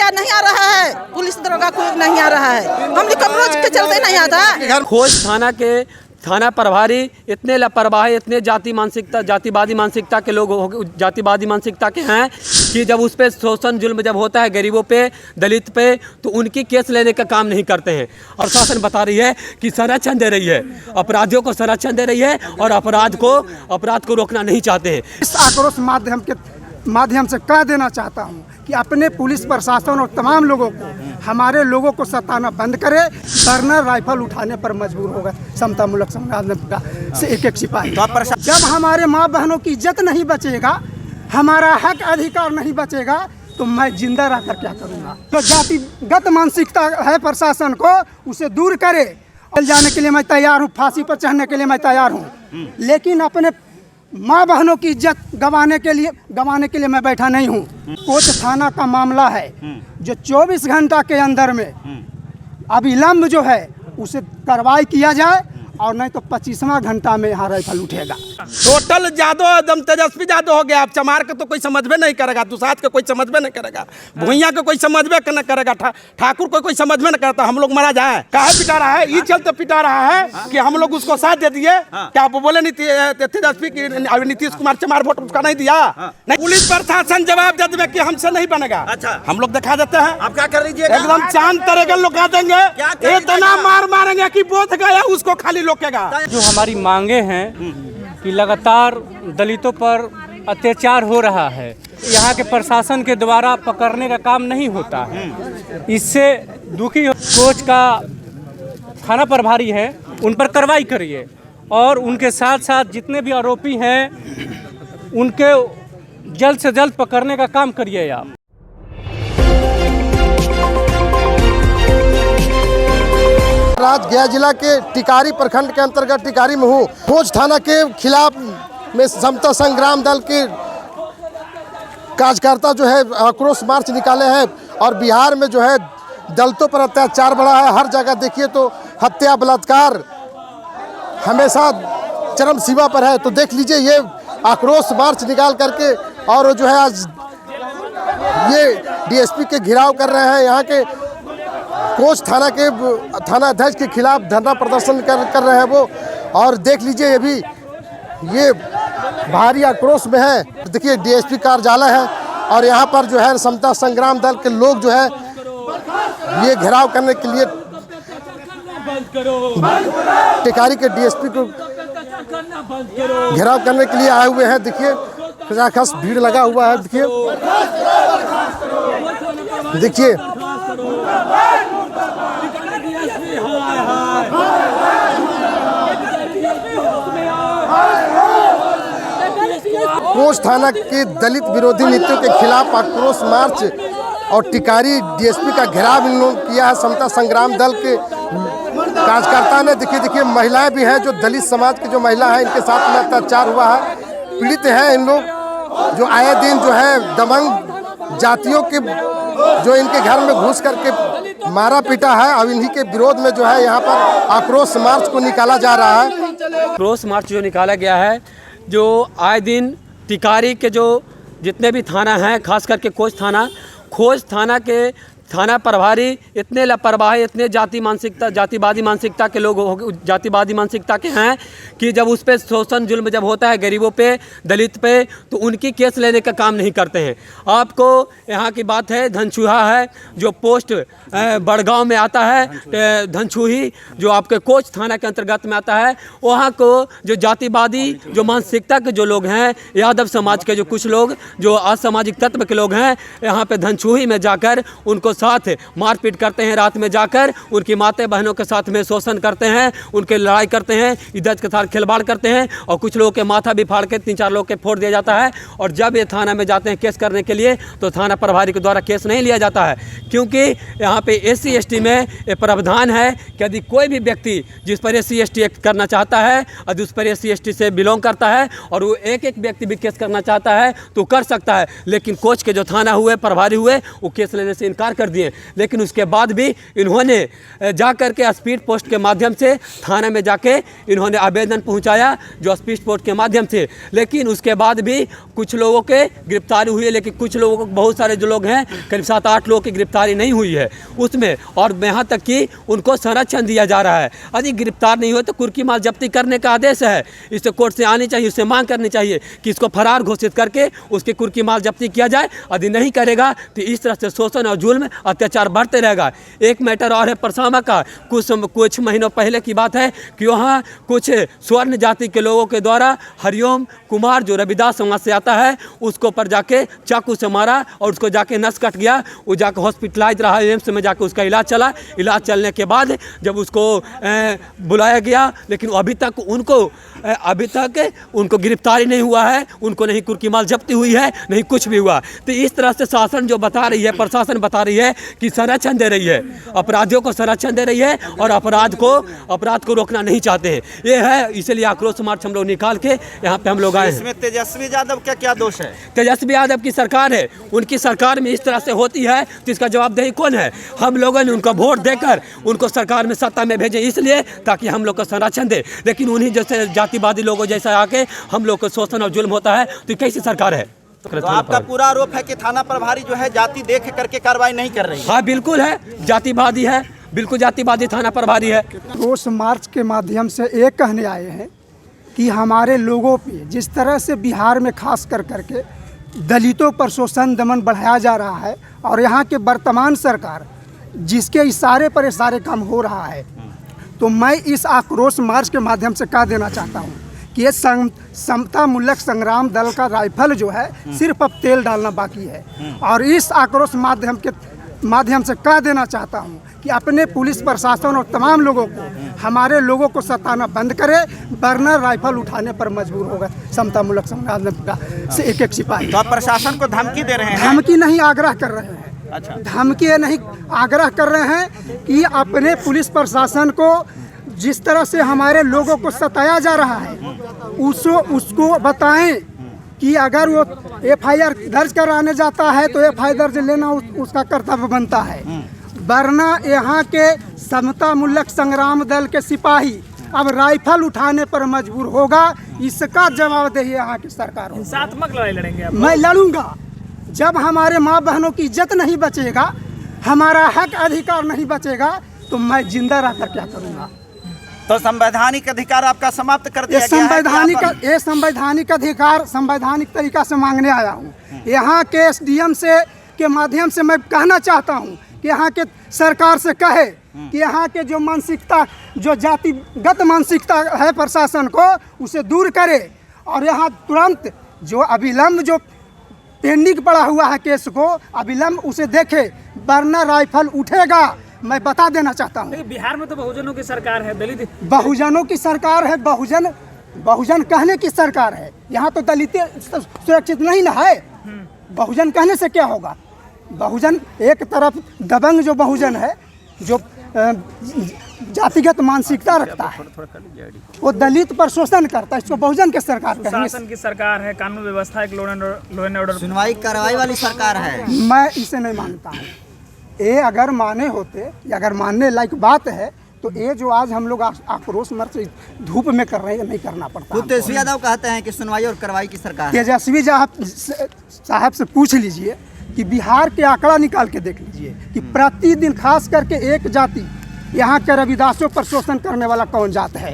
मुखिया नहीं आ रहा है, पुलिस दरोगा कोई नहीं आ रहा है, हम लोग रोज के चलते नहीं आता। खोज थाना के थाना प्रभारी इतने लापरवाह, इतने जातिवादी मानसिकता के लोग, जातिवादी मानसिकता के हैं कि जब उस पर शोषण जुल्म जब होता है गरीबों पे, दलित पे, तो उनकी केस लेने का काम नहीं करते हैं। और शासन बता रही है कि संरक्षण दे रही है, अपराधियों को संरक्षण दे रही है और अपराध को रोकना नहीं चाहते हैं। इस आक्रोश माध्यम से कह देना चाहता हूँ कि अपने पुलिस प्रशासन और तमाम लोगों को, हमारे लोगों को सताना बंद करे। बर्नर राइफल उठाने पर मजबूर होगा समतामूलक संग्राम का से एक सिपाही। जब हमारे माँ बहनों की इज्जत नहीं बचेगा, हमारा हक अधिकार नहीं बचेगा, तो मैं जिंदा रहकर क्या करूँगा। तो जातिगत मानसिकता है प्रशासन को, उसे दूर करे। और जाने के लिए मैं तैयार हूँ, फांसी पर चढ़ने के लिए मैं तैयार हूँ, लेकिन अपने माँ बहनों की इज्जत गंवाने के लिए मैं बैठा नहीं हूँ। कोच थाना का मामला है जो 24 घंटा के अंदर में अविलंब जो है उसे कार्रवाई किया जाए, और नहीं तो 25वां घंटा में यहाँ राइफल उठेगा। टोटल जादव एकदम तेजस्वी जादव हो गया। आप चमार के तो कोई समझ में नहीं करेगा, दुसाध के कोई समझ में नहीं करेगा, भुइयाँ के कोई समझ में नहीं करेगा, ठाकुर को कोई समझ में नहीं करता। हम लोग मरा जाए काहे पिटा रहा है, ये चलते पिटा रहा है कि हम लोग उसको साथ दे दिए। क्या आप बोले तेजस्वी की नीतीश कुमार चमार वोट उसका नहीं दिया? नहीं, पुलिस प्रशासन जवाब दे देवे कि हमसे नहीं बनेगा। अच्छा, हम लोग दिखा देते हैं। आप क्या कर लीजिए, एकदम चांद तरह लुका देंगे, इतना मार मारेंगे कि बोध गया उसको खाली लोकेगा। जो हमारी मांगे हैं कि लगातार दलितों पर अत्याचार हो रहा है, यहाँ के प्रशासन के द्वारा पकड़ने का काम नहीं होता है, इससे दुखी कोच का थाना प्रभारी है उन पर कार्रवाई करिए, और उनके साथ साथ जितने भी आरोपी हैं उनके जल्द से जल्द पकड़ने का काम करिए आप। आज गया जिला के टिकारी प्रखंड के अंतर्गत टिकारी में हूँ। खोज थाना के खिलाफ में समता संग्राम दल के कार्यकर्ता जो है आक्रोश मार्च निकाले हैं, और बिहार में जो है दलितों पर अत्याचार बढ़ा है। हर जगह देखिए तो हत्या, बलात्कार हमेशा चरम सीमा पर है। तो देख लीजिए ये आक्रोश मार्च निकाल करके, और जो है आज ये डीएसपी के घेराव कर रहे हैं। यहाँ के कोच थाना के थाना अध्यक्ष के खिलाफ धरना प्रदर्शन कर रहे हैं वो। और देख लीजिए ये भारी आक्रोश में है। देखिए डीएसपी कार्यालय है, और यहाँ पर जो है समता संग्राम दल के लोग जो है ये घेराव करने के लिए टिकारी के डीएसपी को घेराव करने के लिए आए हुए हैं। देखिए खास भीड़ लगा हुआ है। देखिए कोच थाना के दलित विरोधी नीतियों के खिलाफ आक्रोश मार्च और टिकारी डीएसपी का घेराव इन लोगों किया है समता संग्राम दल के कार्यकर्ता ने। देखिए महिलाएं भी हैं, जो दलित समाज की जो महिला है, इनके साथ में अत्याचार हुआ है, पीड़ित हैं इन लोग, जो आए दिन जो है दबंग जातियों के जो इनके घर में घुस करके मारा पीटा है। अब इन्हीं के विरोध में जो है यहाँ पर आक्रोश मार्च को निकाला जा रहा है। आक्रोश मार्च जो निकाला गया है, जो आए दिन टिकारी के जो जितने भी थाना हैं, खास करके खोज थाना के थाना प्रभारी इतने लापरवाह, इतने जातिवादी मानसिकता के लोग, जातिवादी मानसिकता के हैं कि जब उस पर शोषण जुल्म जब होता है गरीबों पे, दलित पे, तो उनकी केस लेने का काम नहीं करते हैं। आपको यहाँ की बात है, धनछुहा है जो पोस्ट बड़गांव में आता है, धनछुही जो आपके कोच थाना के अंतर्गत में आता है, वहाँ को जो जातिवादी जो मानसिकता के जो लोग हैं, यादव समाज के जो कुछ लोग जो असामाजिक तत्व के लोग हैं, यहाँ पे धनछुही में जाकर उनको साथ मारपीट करते हैं, रात में जाकर उनकी माता बहनों के साथ में शोषण करते हैं, उनके लड़ाई करते हैं, इज्जत के साथ खिलवाड़ करते हैं, और कुछ लोगों के माथा भी फाड़ के 3-4 लोग के फोड़ दिया जाता है। और जब ये थाना में जाते हैं केस करने के लिए, तो थाना प्रभारी के द्वारा केस नहीं लिया जाता है, क्योंकि यहाँ पे SC/ST में ये प्रावधान है कि यदि कोई भी व्यक्ति जिस पर SC/ST एक्ट करना चाहता है, यदि उस पर SC/ST से बिलोंग करता है और वो एक व्यक्ति भी केस करना चाहता है तो कर सकता है, लेकिन कोच के जो थाना हुए, प्रभारी हुए, वो केस लेने से इनकार कर दिए, लेकिन उसके बाद भी इन्होंने जा कर के स्पीड पोस्ट के माध्यम से थाना में जाके इन्होंने आवेदन पहुंचाया, जो स्पीड पोस्ट के माध्यम से। लेकिन उसके बाद भी कुछ लोगों के गिरफ्तारी हुई है, लेकिन कुछ लोगों को, बहुत सारे जो लोग हैं, करीब 7-8 लोगों की गिरफ्तारी नहीं हुई है उसमें। और यहाँ तक कि उनको संरक्षण दिया जा रहा है। यदि गिरफ्तार नहीं हुए तो कुर्की माल जब्ती करने का आदेश है, इससे कोर्ट से आनी चाहिए, उससे मांग करनी चाहिए कि इसको फरार घोषित करके उसकी कुर्की माल जब्ती किया जाए। यदि नहीं करेगा तो इस तरह से शोषण और जुल्म अत्याचार बढ़ते रहेगा। एक मैटर और है परसामा का, कुछ महीनों पहले की बात है कि वहाँ कुछ स्वर्ण जाति के लोगों के द्वारा हरिओम कुमार, जो रविदास समाज से आता है, उसको पर जाके चाकू से मारा और उसको जाके नस कट गया। वो जाके हॉस्पिटलाइज रहा, एम्स में जाके उसका इलाज चला। इलाज चलने के बाद जब उसको बुलाया गया, लेकिन अभी तक उनको गिरफ्तारी नहीं हुआ है, उनको नहीं कुर्की माल जब्ती हुई है, नहीं कुछ भी हुआ। तो इस तरह से शासन जो बता रही है, प्रशासन बता रही है कि संरक्षण दे रही है, अपराधियों को संरक्षण दे रही है और अपराध को रोकना नहीं चाहते हैं। ये है, इसलिए आक्रोश मार्च हम लोग निकाल के यहाँ पे हम लोग आए हैं। इसमें तेजस्वी यादव का क्या दोष है? तेजस्वी यादव की सरकार है, उनकी सरकार में इस तरह से होती है तो इसका जवाबदेही कौन है? हम लोगों ने उनको वोट देकर उनको सरकार में सत्ता में भेजे, इसलिए ताकि हम लोग को संरक्षण दे। लेकिन उन्हीं जैसे जातिवादी लोगों जैसा आके हम लोग को शोषण और जुल्म होता है, तो कैसी सरकार है? तो आपका पूरा आरोप है कि थाना प्रभारी जो है जाति देख करके कार्रवाई नहीं कर रही है। हाँ बिल्कुल है, जातिवादी है, बिल्कुल जातिवादी थाना प्रभारी है। रोष मार्च के माध्यम से एक कहने आए हैं कि हमारे लोगों पे जिस तरह से बिहार में खास करके दलितों पर शोषण दमन बढ़ाया जा रहा है और यहाँ के वर्तमान सरकार जिसके इशारे पर इशारे काम हो रहा है, तो मैं इस आक्रोश मार्च के माध्यम से कह देना चाहता हूँ कि ये समतामूलक संग्राम दल का राइफल जो है सिर्फ अब तेल डालना बाकी है। और इस आक्रोश माध्यम से कह देना चाहता हूँ कि अपने पुलिस प्रशासन और तमाम लोगों को, हमारे लोगों को सताना बंद करे, वरना राइफल उठाने पर मजबूर होगा समतामूलक संग्राम दल का से एक सिपाही। तो आप प्रशासन को धमकी दे रहे हैं? धमकी नहीं, आग्रह कर रहे हैं। अच्छा, धमकी नहीं, आग्रह कर रहे हैं कि अपने पुलिस प्रशासन को जिस तरह से हमारे लोगों को सताया जा रहा है, उसको बताएं कि अगर वो FIR दर्ज कराने जाता है तो FIR दर्ज लेना उसका कर्तव्य बनता है, वरना यहाँ के समतामूलक संग्राम दल के सिपाही अब राइफल उठाने पर मजबूर होगा। इसका जवाबदेही यहाँ की सरकार होगी। हिंसात्मक लड़ाई लड़ेंगे आप? मैं लड़ूंगा। जब हमारे माँ बहनों की इज्जत नहीं बचेगा, हमारा हक अधिकार नहीं बचेगा, तो मैं जिंदा रहकर क्या करूँगा? तो संवैधानिक अधिकार आपका समाप्त कर दिया ये गया है? ये संवैधानिक अधिकार संवैधानिक तरीका से मांगने आया हूँ। यहाँ के SDM से के माध्यम से मैं कहना चाहता हूँ कि यहाँ के सरकार से कहे कि यहाँ के जो मानसिकता, जो जातिगत मानसिकता है प्रशासन को, उसे दूर करे और यहाँ तुरंत जो अविलंब जो पेंडिंग पड़ा हुआ है केस को अविलंब उसे देखे, वरना राइफल उठेगा। मैं बता देना चाहता हूँ। बिहार में तो बहुजनों की सरकार है, दलित बहुजनों की सरकार है, बहुजन कहने की सरकार है। यहाँ तो दलित सुरक्षित नहीं ना है। बहुजन कहने से क्या होगा? बहुजन एक तरफ दबंग जो बहुजन है, जो जातिगत मानसिकता रखता है, वो दलित पर शोषण करता है, इसको बहुजन की सरकार कहने से। शासन की सरकार है, कानून व्यवस्था एक लॉ एंड ऑर्डर सुनवाई कार्रवाई वाली सरकार है। मैं इसे नहीं मानता हूँ। ये अगर माने होते या अगर मानने लायक बात है तो ये जो आज हम लोग आक्रोश मार्च धूप में कर रहे हैं, नहीं करना पड़ता। तेजस्वी यादव कहते हैं कि सुनवाई और कार्रवाई की सरकार। तेजस्वी साहब से पूछ लीजिए कि बिहार के आंकड़ा निकाल के देख लीजिए कि प्रतिदिन खास करके एक जाति, यहाँ के रविदासों पर शोषण करने वाला कौन जात है?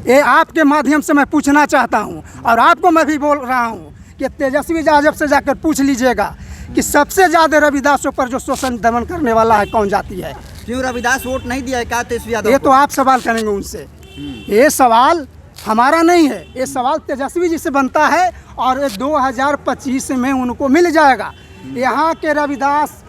ये आपके माध्यम से मैं पूछना चाहता हूँ और आपको मैं भी बोल रहा हूँ कि तेजस्वी यादव से जाकर पूछ लीजिएगा कि सबसे ज्यादा रविदासों पर जो शोषण दमन करने वाला है कौन जाति है? क्यों रविदास वोट नहीं दिया है क्या तेजस्वी यादव? ये तो आप सवाल करेंगे उनसे। ये सवाल हमारा नहीं है, ये सवाल तेजस्वी जी से बनता है और 2025 में उनको मिल जाएगा। यहाँ के रविदास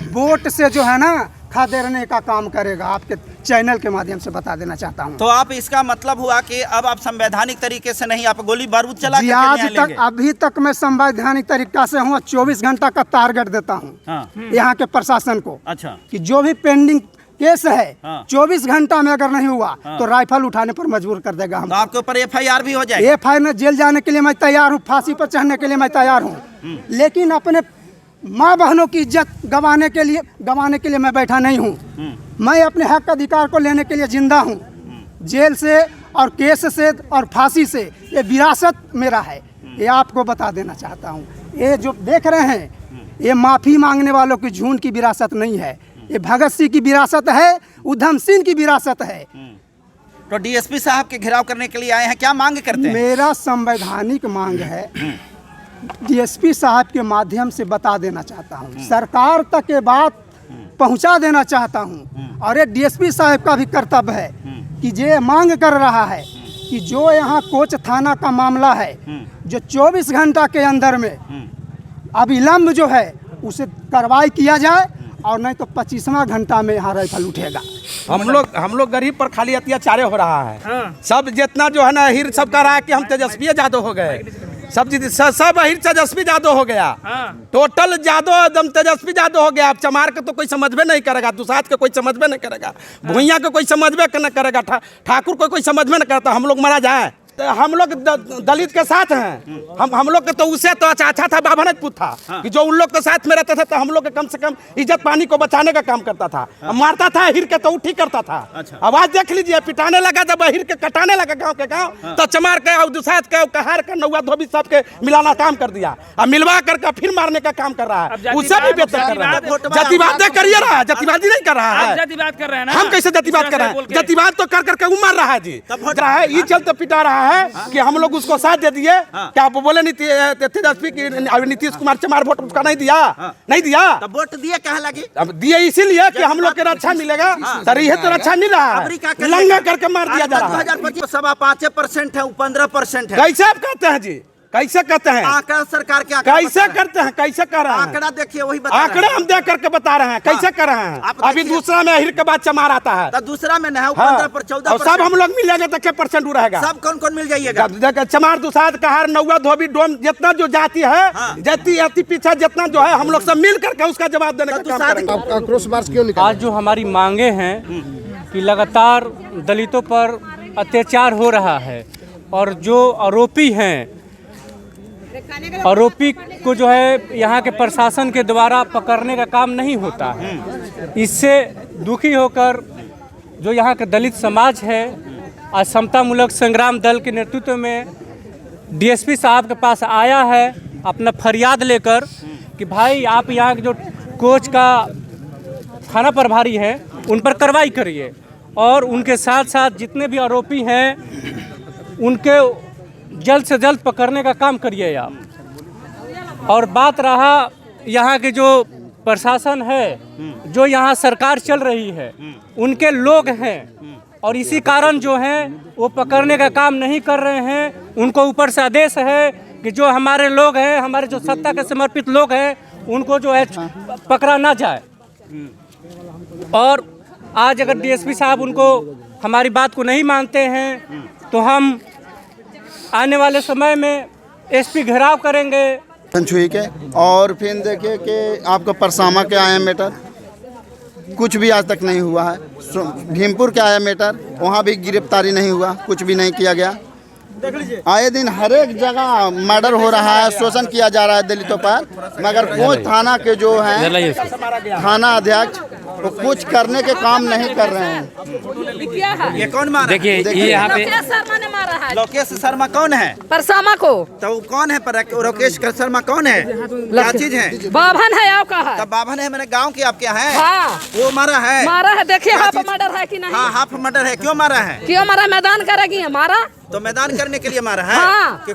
वोट से जो है ना खदेड़ने का काम करेगा। आपके चैनल के माध्यम से बता देना चाहता हूँ। तो आप इसका मतलब हुआ कि अब आप संवैधानिक तरीके से नहीं, आप गोली बारूद चला के आज तक अभी तक मैं संवैधानिक तरीका से हूँ। 24 घंटा का टारगेट देता हूँ यहाँ के प्रशासन को। अच्छा, कि जो भी पेंडिंग केस है 24 घंटा में अगर नहीं हुआ तो राइफल उठाने पर मजबूर कर देगा हम। तो आपके ऊपर FIR भी हो जाएगा? FIR में जेल जाने के लिए मैं तैयार हूँ, फांसी पर चढ़ने के लिए मैं तैयार हूँ, लेकिन अपने माँ बहनों की इज्जत गंवाने के लिए मैं बैठा नहीं हूँ। मैं अपने हक अधिकार को लेने के लिए जिंदा हूँ। जेल से और केस से और फांसी से ये विरासत मेरा है, ये आपको बता देना चाहता हूँ। ये जो देख रहे हैं ये माफ़ी मांगने वालों की झूठ की विरासत नहीं है, ये भगत सिंह की विरासत है, उधम सिंह की विरासत है। तो डीएसपी साहब के घेराव करने के लिए आए हैं, क्या मांग करते हैं? मेरा संवैधानिक मांग है, डीएसपी साहब के माध्यम से बता देना चाहता हूँ, सरकार तक ये बात पहुँचा देना चाहता हूँ। और ये डीएसपी साहब का भी कर्तव्य है कि ये मांग कर रहा है कि जो यहाँ कोच थाना का मामला है, जो 24 घंटा के अंदर में अविलंब जो है उसे कार्रवाई किया जाए, और नहीं तो 25वां घंटा में यहाँ राइफल उठेगा। हम लोग गरीब पर खाली अत्याचार हो रहा है। सब जितना जो है ना अहिर सब कह रहा है कि हम तेजस्वी यादव हो गए, सब अहिर तेजस्वी यादव हो गया। टोटल यादव एकदम तेजस्वी यादव हो गया। अब चमार के तो कोई समझबे नहीं करेगा, दुसाध के कोई समझबे नहीं करेगा, भुइयाँ के कोई समझबे नहीं करेगा, ठाकुर को कोई समझबे नहीं करता। हम लोग मरा जाए तो हम लोग दलित के साथ हैं। हम लोग के तो उससे तो अच्छा था बाभनजपुर था कि जो उन लोग के साथ में रहते थे तो हम लोग के कम से कम इज्जत पानी को बचाने का काम करता था। मारता था हिर के तो ठीक करता था। आवाज देख लीजिए, पिटाने लगा जब हिर के कटाने लगा गांव के गांव, तो चमार के और दुसाध के कहार के नौवा धोबी सब के मिलाना काम कर दिया और मिलवा करके फिर मारने का काम कर रहा है। उससे भी बेहतर कर रहा है। जातिवाद करिए रहा है, जातिवादी नहीं कर रहा है। जातिवाद कर रहे हैं ना, हम कैसे जातिवाद कर रहे हैं? जातिवाद तो कर करके वो मार रहा है जी, ये चलते पिटा रहा है कि हम लोग उसको साथ दे दिए। क्या आप बोले तेजस्वी की नीतीश कुमार चमार वोट उसका नहीं दिया? नहीं दिया तो वोट दिए कहाँ लगी? अब दिए इसीलिए कि हम लोग के रक्षा मिलेगा। सर ये तो रक्षा मिल रहा है, लंगा करके मार दिया जा रहा है। 2025 सवा 5% है, 15% है। कैसे आप कहते हैं जी? कैसे कहते हैं? आंकड़ा सरकार के कैसे करते हैं? कैसे कर रहे हैं? आंकड़ा देखिए, वही बता आंकड़े हम देख करके बता रहे हैं। कैसे कर रहे हैं? अभी दूसरा में अहिर के बाद चमार आता है, तो दूसरा में ना 14% और सब हम लोग मिल जाएंगे तो क्या परसेंट रहेगा? सब कौन कौन मिल जाइएगा? चमार दुसाध कहार नौवा धोबी डोम जितना जो जाति है, जाति पीछा जितना जो है, हम लोग सब मिल करके उसका जवाब देने का काम करेंगे। आक्रोश मार्च क्यों निकाला? आज जो हमारी मांगे हैं कि लगातार दलितों पर अत्याचार हो रहा है और जो आरोपी हैं, आरोपी को जो है यहाँ के प्रशासन के द्वारा पकड़ने का काम नहीं होता है। इससे दुखी होकर जो यहाँ के दलित समाज है, आज समतामूलक संग्राम दल के नेतृत्व में डीएसपी साहब के पास आया है अपना फरियाद लेकर कि भाई आप यहाँ के जो कोच का थाना प्रभारी है उन पर कार्रवाई करिए, और उनके साथ साथ जितने भी आरोपी हैं उनके जल्द से जल्द पकड़ने का काम करिए आप। और बात रहा यहाँ के जो प्रशासन है, जो यहाँ सरकार चल रही है, उनके लोग हैं और इसी कारण जो हैं वो पकड़ने का काम नहीं कर रहे हैं। उनको ऊपर से आदेश है कि जो हमारे लोग हैं, हमारे जो सत्ता के समर्पित लोग हैं, उनको जो है पकड़ा ना जाए। और आज अगर डीएसपी साहब उनको हमारी बात को नहीं मानते हैं तो हम आने वाले समय में एसपी घेराव करेंगे। छुई के और फिर देखिए कि आपका परसामा के आया मैटर, कुछ भी आज तक नहीं हुआ है। भीमपुर के आया मैटर, वहाँ भी गिरफ्तारी नहीं हुआ, कुछ भी नहीं किया गया। आए दिन हर एक जगह मर्डर हो रहा है, शोषण किया जा रहा है दलितों पर, मगर कोच थाना के जो है थाना अध्यक्ष वो कुछ करने के काम नहीं कर रहे हैं। ये कौन मारा? देखिए ये यहाँ पे शर्मा ने मारा है। लोकेश शर्मा कौन है? परसामा को। तो कौन है? लोकेश शर्मा कौन है? क्या चीज है? बाभन है आपका है। तब बाभन है, मैंने गांव के आपके है। हाँ। वो मारा है? मारा है, देखिए हाफ मर्डर है कि नहीं? हाँ, हाफ मर्डर है। क्यों मारा है? क्यों मारा? मैदान करेगी मारा तो मैदान करने के लिए मारा है। हाँ। कि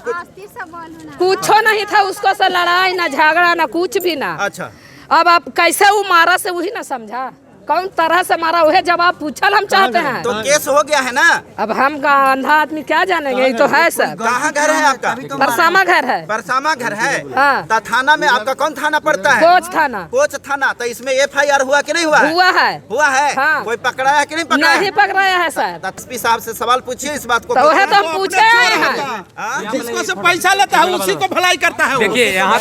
कुछ नहीं था उसको, से लड़ाई ना झगड़ा ना कुछ भी ना। अच्छा, अब आप कैसे वो मारा से वही ना समझा, कौन तरह से मारा वही जवाब पूछल हम चाहते हैं। तो केस हो गया है ना। अब हम अंधा आदमी क्या जानेंगे, ये तो है सर। कहाँ घर है आपका? परसामा घर है। परसामा घर है। हाँ। तो थाना में आपका कौन थाना पड़ता है? कोच थाना। कोच थाना। तो इसमें FIR हुआ कि नहीं हुआ? हुआ है। हुआ है। हाँ। कोई पकड़ाया कि नहीं पकड़ाया? नहीं पकड़ाया है सर। एसपी साहब से सवाल पूछिए इस बात को। तो वह तो हम पूछे हैं। जिसको से पैसा लेता है उसी को भलाई करता है। देखिए यहाँ